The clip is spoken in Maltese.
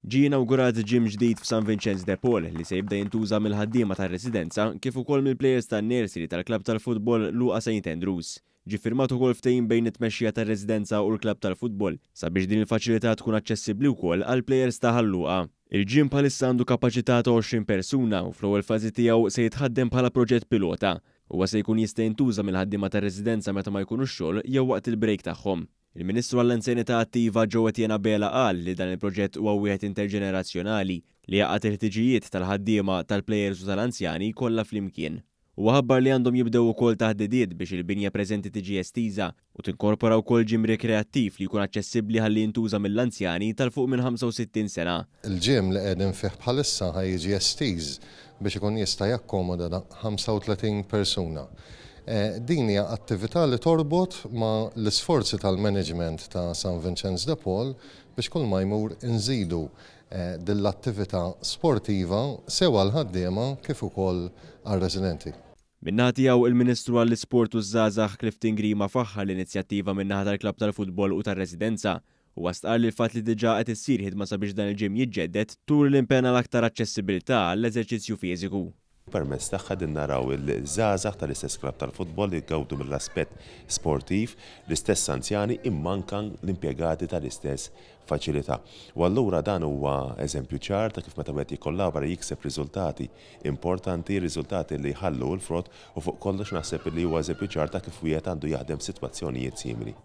Ġie inawgurat ġim ġdid f'San Vincenz de Paul li se jibda jintuża mill-ħaddiema tar-residenza kif ukoll mill-plejers tan-nursery tal-klabb tal-futbol Luqa St Andrews. Ġie firmat ukoll ftehim bejn it-tmexxija tar-residenza u l-klabb tal-futbol sabiex din il-faċilità tkun aċċessibbli wkoll għall plejers ta' Ħalluqa. Il-ġim bħalissa għandu kapaċità ta' 20 persuna u fl-ewwel fażi tiegħu se jitħaddem bħala proġett pilota. Huwa se jkun jista' jintuża mill-ħaddiema tar-residenza meta ma jkunux xogħol jew waqt il-break tagħhom. Il-Ministru għall-Anzjanità Attiva Joe Etienne Bela qal li dan il-proġett huwa wieħed interġenerazzjonali li jaqgħad il-ħtiġijiet tal-ħaddiema tal-plejers u tal-anzjani kollha flimkien. Huwa ħabbar li għandhom jibdew ukoll taħdidiet biex il-binja preżenti tiġi estiża u tinkorpora wkoll ġim rekreattiv li jkun aċċessibbli ħalli jintuża mill-anzjani tal-fuq minn 65 sena. Il-ġim li qegħdin fih bħalissa ħajjiġi estiż biex ikun jista' jakkomoda 35 persuna. Din hija attività li torbot ma l-isforzi tal-management ta' San Vincenz de Paul biex kull ma jmur inżidu din l-attività sportiva sewa l-ħaddiema kif ukoll għar-residenti. Min-naħa tiegħu il-Ministru għall-Isport u żgħażagħ Clifton Grima faħħar l-inizjattiva min-naħa tal-klabb tal-futbol u tar-residenza u stqarr li l-fatt li diġà qed issir ħidma sabiex dan il-ġim jiġġedded turi l-impenn għal aktar aċċessibilità għall-eżerċizzju fiżiku. Permezz tagħha din naraw il-żgħażagħ tal-istess klabb tal-futbol li jgawdu mill-aspett sportiv, l-istess anzjani imma anke l-impjegati tal-istess faċilità. U allura dan huwa eżempju ċar ta' kif meta wieħed jikkollabora jikseb riżultati importanti, riżultati li jħallu l-frott u fuq kollox naħseb li huwa eżempju ċar ta' kif wieħed għandu jaħdem f'sitwazzjonijiet simili.